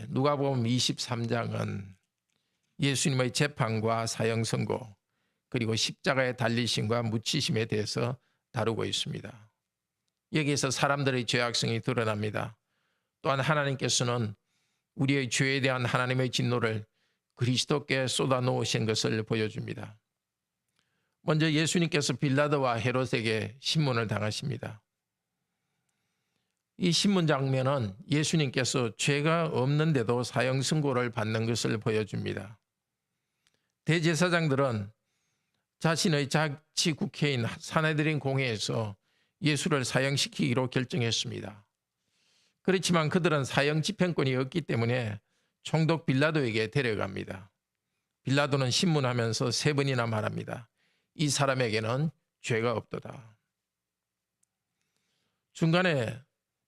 누가복음 23장은 예수님의 재판과 사형 선고 그리고 십자가에 달리심과 묻히심에 대해서 다루고 있습니다. 여기에서 사람들의 죄악성이 드러납니다. 또한 하나님께서는 우리의 죄에 대한 하나님의 진노를 그리스도께 쏟아놓으신 것을 보여줍니다. 먼저 예수님께서 빌라도와 헤롯에게 신문을 당하십니다. 이 신문 장면은 예수님께서 죄가 없는데도 사형 선고를 받는 것을 보여줍니다. 대제사장들은 자신의 자치 국회인 산헤드린 공회에서 예수를 사형시키기로 결정했습니다. 그렇지만 그들은 사형 집행권이 없기 때문에 총독 빌라도에게 데려갑니다. 빌라도는 신문하면서 3번이나 말합니다. 이 사람에게는 죄가 없도다. 중간에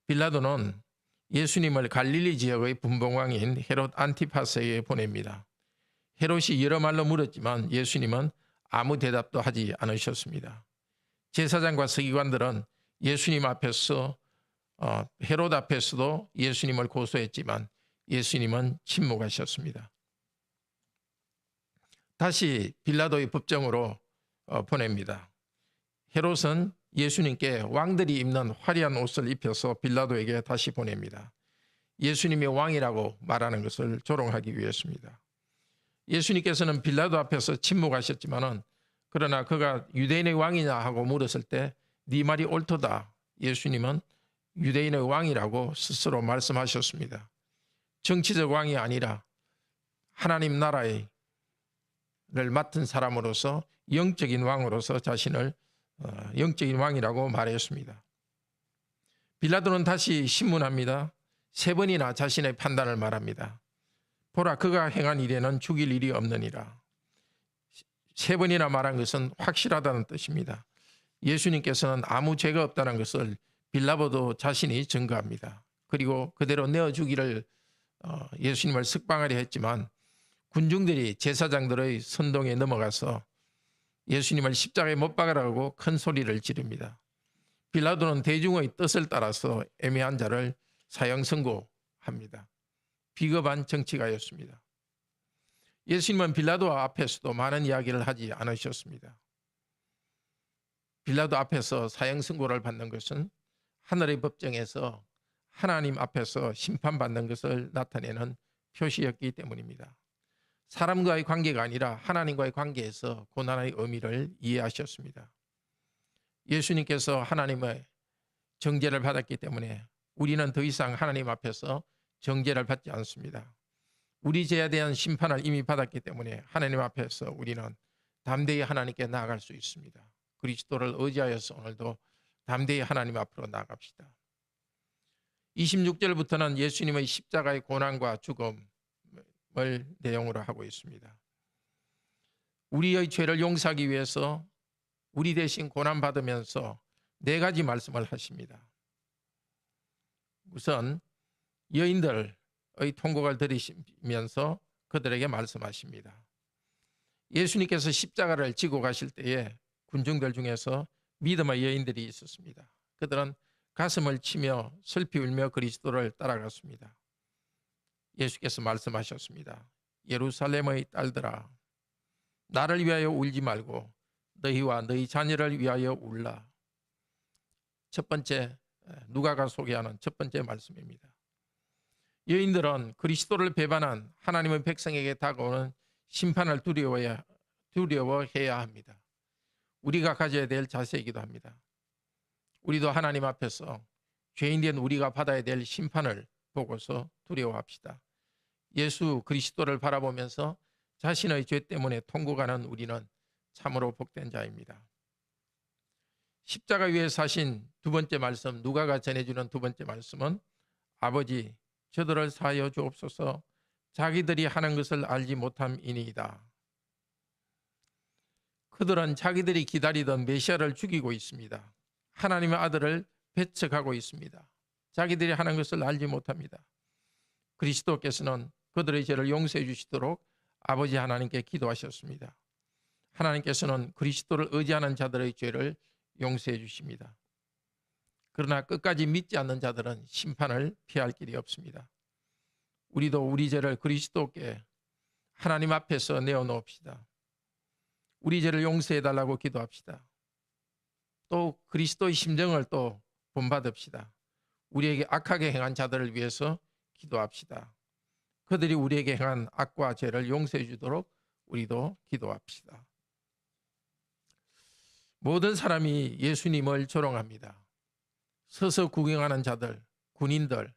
빌라도는 예수님을 갈릴리 지역의 분봉왕인 헤롯 안티파스에게 보냅니다. 헤롯이 여러 말로 물었지만 예수님은 아무 대답도 하지 않으셨습니다. 제사장과 서기관들은 예수님 앞에서 헤롯 앞에서도 예수님을 고소했지만 예수님은 침묵하셨습니다. 다시 빌라도의 법정으로 보냅니다. 헤롯은 예수님께 왕들이 입는 화려한 옷을 입혀서 빌라도에게 다시 보냅니다. 예수님이 왕이라고 말하는 것을 조롱하기 위해서입니다. 예수님께서는 빌라도 앞에서 침묵하셨지만은 그러나 그가 유대인의 왕이냐 하고 물었을 때 네 말이 옳도다. 예수님은 유대인의 왕이라고 스스로 말씀하셨습니다. 정치적 왕이 아니라 하나님 나라를 맡은 사람으로서 영적인 왕으로서 자신을 영적인 왕이라고 말했습니다. 빌라도는 다시 신문합니다. 3번이나 자신의 판단을 말합니다. 보라, 그가 행한 일에는 죽일 일이 없느니라. 3번이나 말한 것은 확실하다는 뜻입니다. 예수님께서는 아무 죄가 없다는 것을 빌라도도 자신이 증거합니다. 그리고 그대로 내어주기를 예수님을 석방하려 했지만 군중들이 제사장들의 선동에 넘어가서 예수님을 십자가에 못 박으라고 큰 소리를 지릅니다. 빌라도는 대중의 뜻을 따라서 애매한 자를 사형 선고합니다. 비겁한 정치가였습니다. 예수님은 빌라도 앞에서도 많은 이야기를 하지 않으셨습니다. 빌라도 앞에서 사형 선고를 받는 것은 하늘의 법정에서 하나님 앞에서 심판받는 것을 나타내는 표시였기 때문입니다. 사람과의 관계가 아니라 하나님과의 관계에서 고난의 의미를 이해하셨습니다. 예수님께서 하나님의 정죄를 받았기 때문에 우리는 더 이상 하나님 앞에서 정죄를 받지 않습니다. 우리 죄에 대한 심판을 이미 받았기 때문에 하나님 앞에서 우리는 담대히 하나님께 나아갈 수 있습니다. 그리스도를 의지하여서 오늘도 담대히 하나님 앞으로 나아갑시다. 26절부터는 예수님의 십자가의 고난과 죽음을 내용으로 하고 있습니다. 우리의 죄를 용서하기 위해서 우리 대신 고난받으면서 4가지 말씀을 하십니다. 우선 여인들의 통곡을 들으시면서 그들에게 말씀하십니다. 예수님께서 십자가를 지고 가실 때에 군중들 중에서 믿음의 여인들이 있었습니다. 그들은 가슴을 치며 슬피 울며 그리스도를 따라갔습니다. 예수께서 말씀하셨습니다. 예루살렘의 딸들아, 나를 위하여 울지 말고 너희와 너희 자녀를 위하여 울라. 첫 번째, 누가가 소개하는 첫 번째 말씀입니다. 여인들은 그리스도를 배반한 하나님의 백성에게 다가오는 심판을 두려워해야 합니다. 우리가 가져야 될 자세이기도 합니다. 우리도 하나님 앞에서 죄인된 우리가 받아야 될 심판을 보고서 두려워합시다. 예수 그리스도를 바라보면서 자신의 죄 때문에 통곡하는 우리는 참으로 복된 자입니다. 십자가 위에 사신 2번째 말씀, 누가가 전해주는 2번째 말씀은 아버지 저들을 사하여 주옵소서 자기들이 하는 것을 알지 못함이니이다. 그들은 자기들이 기다리던 메시아를 죽이고 있습니다. 하나님의 아들을 배척하고 있습니다. 자기들이 하는 것을 알지 못합니다. 그리스도께서는 그들의 죄를 용서해 주시도록 아버지 하나님께 기도하셨습니다. 하나님께서는 그리스도를 의지하는 자들의 죄를 용서해 주십니다. 그러나 끝까지 믿지 않는 자들은 심판을 피할 길이 없습니다. 우리도 우리 죄를 그리스도께 하나님 앞에서 내어놓읍시다. 우리 죄를 용서해달라고 기도합시다. 또 그리스도의 심정을 또 본받읍시다. 우리에게 악하게 행한 자들을 위해서 기도합시다. 그들이 우리에게 행한 악과 죄를 용서해 주도록 우리도 기도합시다. 모든 사람이 예수님을 조롱합니다. 서서 구경하는 자들, 군인들,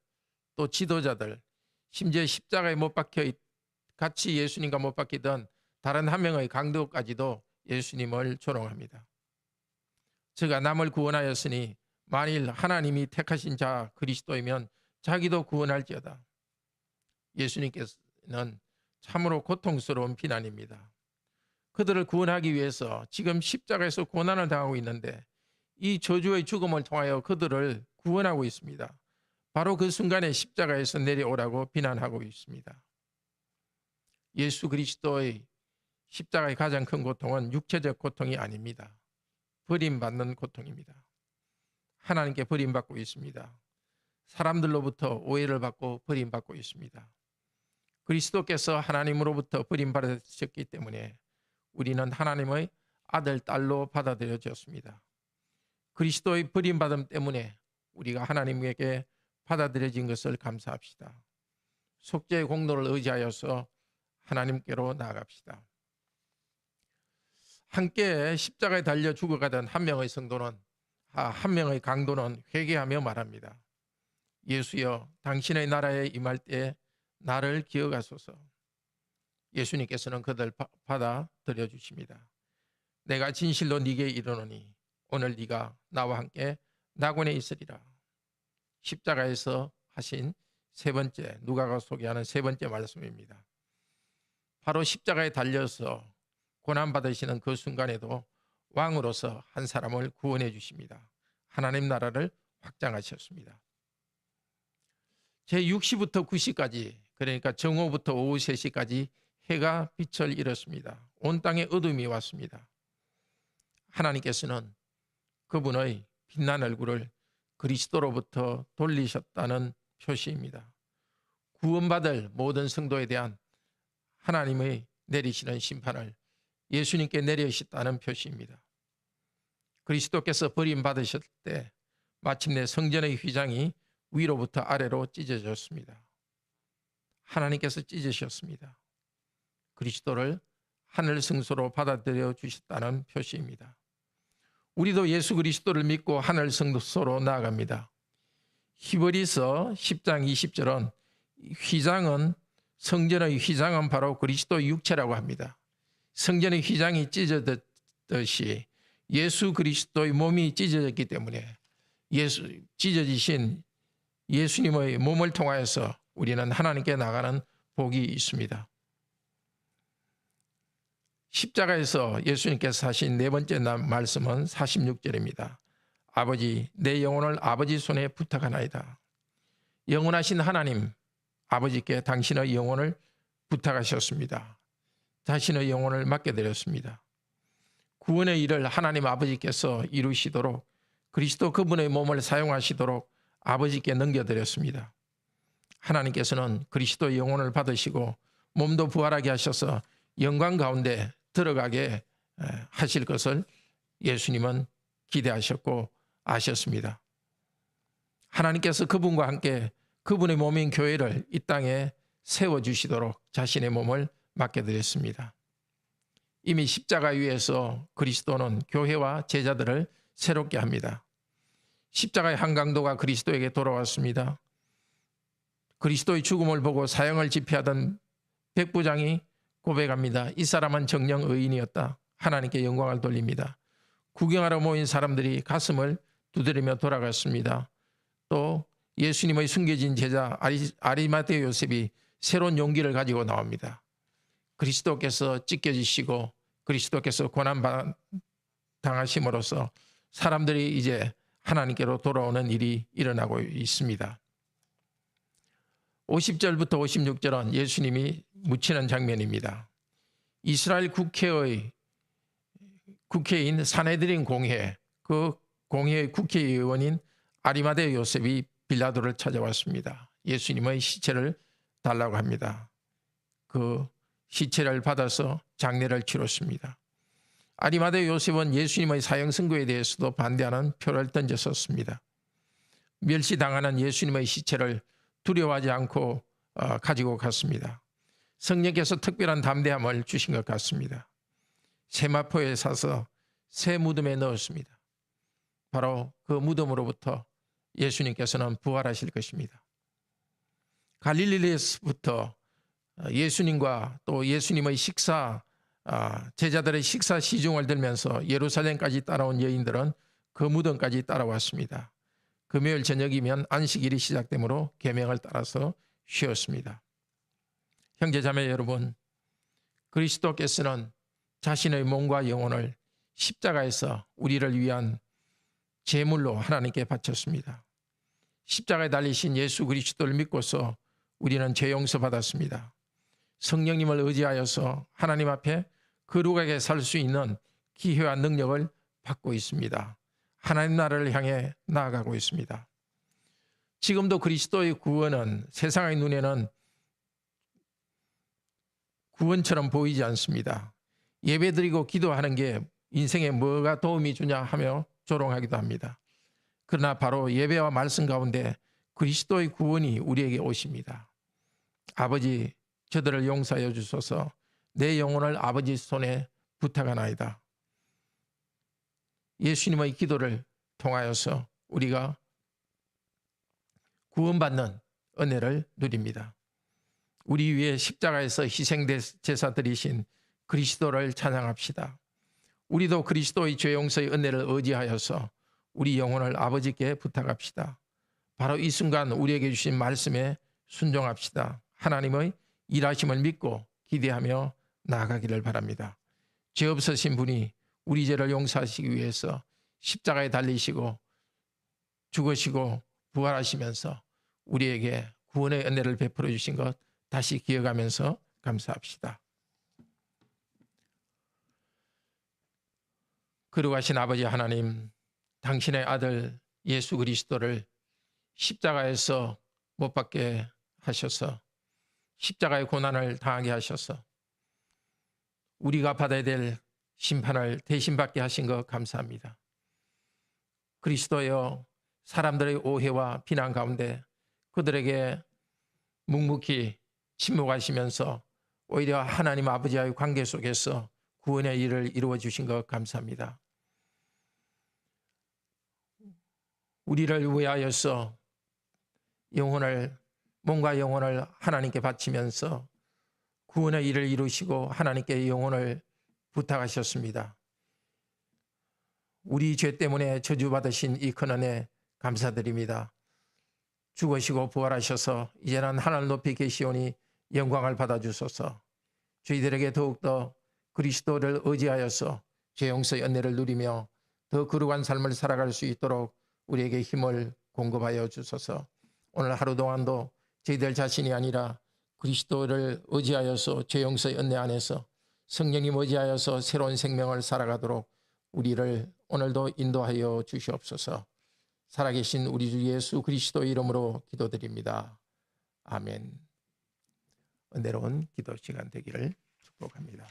또 지도자들, 심지어 십자가에 못 박혀 같이 예수님과 못 박히던 다른 한 명의 강도까지도 예수님을 조롱합니다. 저가 남을 구원하였으니 만일 하나님이 택하신 자 그리스도이면 자기도 구원할지어다. 예수님께서는 참으로 고통스러운 비난입니다. 그들을 구원하기 위해서 지금 십자가에서 고난을 당하고 있는데 이 저주의 죽음을 통하여 그들을 구원하고 있습니다. 바로 그 순간에 십자가에서 내려오라고 비난하고 있습니다. 예수 그리스도의 십자가의 가장 큰 고통은 육체적 고통이 아닙니다. 버림받는 고통입니다. 하나님께 버림받고 있습니다. 사람들로부터 오해를 받고 버림받고 있습니다. 그리스도께서 하나님으로부터 버림받으셨기 때문에 우리는 하나님의 아들, 딸로 받아들여졌습니다. 그리스도의 버림받음 때문에 우리가 하나님에게 받아들여진 것을 감사합시다. 속죄의 공로를 의지하여서 하나님께로 나아갑시다. 함께 십자가에 달려 죽어가던 한 명의 성도는 한 명의 강도는 회개하며 말합니다. 예수여, 당신의 나라에 임할 때 나를 기억하소서. 예수님께서는 그들 받아들여 주십니다. 내가 진실로 네게 이르노니 오늘 네가 나와 함께 낙원에 있으리라. 십자가에서 하신 세 번째, 누가가 소개하는 세 번째 말씀입니다. 바로 십자가에 달려서 고난받으시는 그 순간에도 왕으로서 한 사람을 구원해 주십니다. 하나님 나라를 확장하셨습니다. 제6시부터 9시까지, 그러니까 정오부터 오후 3시까지 해가 빛을 잃었습니다. 온 땅에 어둠이 왔습니다. 하나님께서는 그분의 빛난 얼굴을 그리스도로부터 돌리셨다는 표시입니다. 구원받을 모든 성도에 대한 하나님의 내리시는 심판을 예수님께 내리셨다는 표시입니다. 그리스도께서 버림받으실 때 마침내 성전의 휘장이 위로부터 아래로 찢어졌습니다. 하나님께서 찢으셨습니다. 그리스도를 하늘 성소로 받아들여 주셨다는 표시입니다. 우리도 예수 그리스도를 믿고 하늘 성소로 나아갑니다. 히브리서 10장 20절은 휘장은 성전의 휘장은 바로 그리스도의 육체라고 합니다. 성전의 휘장이 찢어졌듯이 예수 그리스도의 몸이 찢어졌기 때문에 찢어지신 예수님의 몸을 통하여서 우리는 하나님께 나가는 복이 있습니다. 십자가에서 예수님께서 하신 네 번째 말씀은 46절입니다. 아버지, 내 영혼을 아버지 손에 부탁하나이다. 영원하신 하나님 아버지께 당신의 영혼을 부탁하셨습니다. 자신의 영혼을 맡겨드렸습니다. 구원의 일을 하나님 아버지께서 이루시도록 그리스도 그분의 몸을 사용하시도록 아버지께 넘겨드렸습니다. 하나님께서는 그리스도의 영혼을 받으시고 몸도 부활하게 하셔서 영광 가운데 들어가게 하실 것을 예수님은 기대하셨고 아셨습니다. 하나님께서 그분과 함께 그분의 몸인 교회를 이 땅에 세워주시도록 자신의 몸을 맡겨드렸습니다. 이미 십자가 위에서 그리스도는 교회와 제자들을 새롭게 합니다. 십자가의 한 강도가 그리스도에게 돌아왔습니다. 그리스도의 죽음을 보고 사형을 집행하던 백부장이 고백합니다. 이 사람은 정령 의인이었다. 하나님께 영광을 돌립니다. 구경하러 모인 사람들이 가슴을 두드리며 돌아갔습니다. 또 예수님의 숨겨진 제자 아리마대 요셉이 새로운 용기를 가지고 나옵니다. 그리스도께서 찢겨지시고 그리스도께서 고난 당하심으로써 사람들이 이제 하나님께로 돌아오는 일이 일어나고 있습니다. 50절부터 56절은 예수님이 묻히는 장면입니다. 이스라엘 국회인 사네드린 공회, 그 공회의 국회의원인 아리마대 요셉이 빌라도를 찾아왔습니다. 예수님의 시체를 달라고 합니다. 그 시체를 받아서 장례를 치렀습니다. 아리마대 요셉은 예수님의 사형 선고에 대해서도 반대하는 표를 던졌었습니다. 멸시당하는 예수님의 시체를 두려워하지 않고 가지고 갔습니다. 성령께서 특별한 담대함을 주신 것 같습니다. 세마포에 사서 새 무덤에 넣었습니다. 바로 그 무덤으로부터 예수님께서는 부활하실 것입니다. 갈릴리에서부터 예수님과 또 예수님의 제자들의 식사 시중을 들면서 예루살렘까지 따라온 여인들은 그 무덤까지 따라왔습니다. 금요일 저녁이면 안식일이 시작되므로 계명을 따라서 쉬었습니다. 형제자매 여러분, 그리스도께서는 자신의 몸과 영혼을 십자가에서 우리를 위한 제물로 하나님께 바쳤습니다. 십자가에 달리신 예수 그리스도를 믿고서 우리는 죄 용서 받았습니다. 성령님을 의지하여서 하나님 앞에 거룩하게 살 수 있는 기회와 능력을 받고 있습니다. 하나님 나라를 향해 나아가고 있습니다. 지금도 그리스도의 구원은 세상의 눈에는 구원처럼 보이지 않습니다. 예배드리고 기도하는 게 인생에 뭐가 도움이 주냐 하며 조롱하기도 합니다. 그러나 바로 예배와 말씀 가운데 그리스도의 구원이 우리에게 오십니다. 아버지, 저들을 용서하여 주소서. 내 영혼을 아버지 손에 부탁하나이다. 예수님의 기도를 통하여서 우리가 구원받는 은혜를 누립니다. 우리 위에 십자가에서 희생제사 드리신 그리스도를 찬양합시다. 우리도 그리스도의 죄 용서의 은혜를 의지하여서 우리 영혼을 아버지께 부탁합시다. 바로 이 순간 우리에게 주신 말씀에 순종합시다. 하나님의 일하심을 믿고 기대하며 나아가기를 바랍니다. 죄 없으신 분이 우리 죄를 용서하시기 위해서 십자가에 달리시고 죽으시고 부활하시면서 우리에게 구원의 은혜를 베풀어 주신 것 다시 기억하면서 감사합시다. 거룩하신 아버지 하나님, 당신의 아들 예수 그리스도를 십자가에서 못 박게 하셔서 십자가의 고난을 당하게 하셔서 우리가 받아야 될 심판을 대신 받게 하신 것 감사합니다. 그리스도여, 사람들의 오해와 비난 가운데 그들에게 묵묵히 침묵하시면서 오히려 하나님 아버지와의 관계 속에서 구원의 일을 이루어 주신 것 감사합니다. 우리를 위하여서 몸과 영혼을 하나님께 바치면서 구원의 일을 이루시고 하나님께 영혼을 부탁하셨습니다. 우리 죄 때문에 저주받으신 이 큰 은혜 감사드립니다. 죽으시고 부활하셔서 이제는 하늘 높이 계시오니 영광을 받아주소서. 저희들에게 더욱더 그리스도를 의지하여서 죄 용서의 은혜를 누리며 더 거룩한 삶을 살아갈 수 있도록 우리에게 힘을 공급하여 주소서. 오늘 하루 동안도 저희들 자신이 아니라 그리스도를 의지하여서 죄 용서의 은혜 안에서 성령님 의지하여서 새로운 생명을 살아가도록 우리를 오늘도 인도하여 주시옵소서. 살아계신 우리 주 예수 그리스도의 이름으로 기도드립니다. 아멘. 은혜로운 기도 시간 되기를 축복합니다.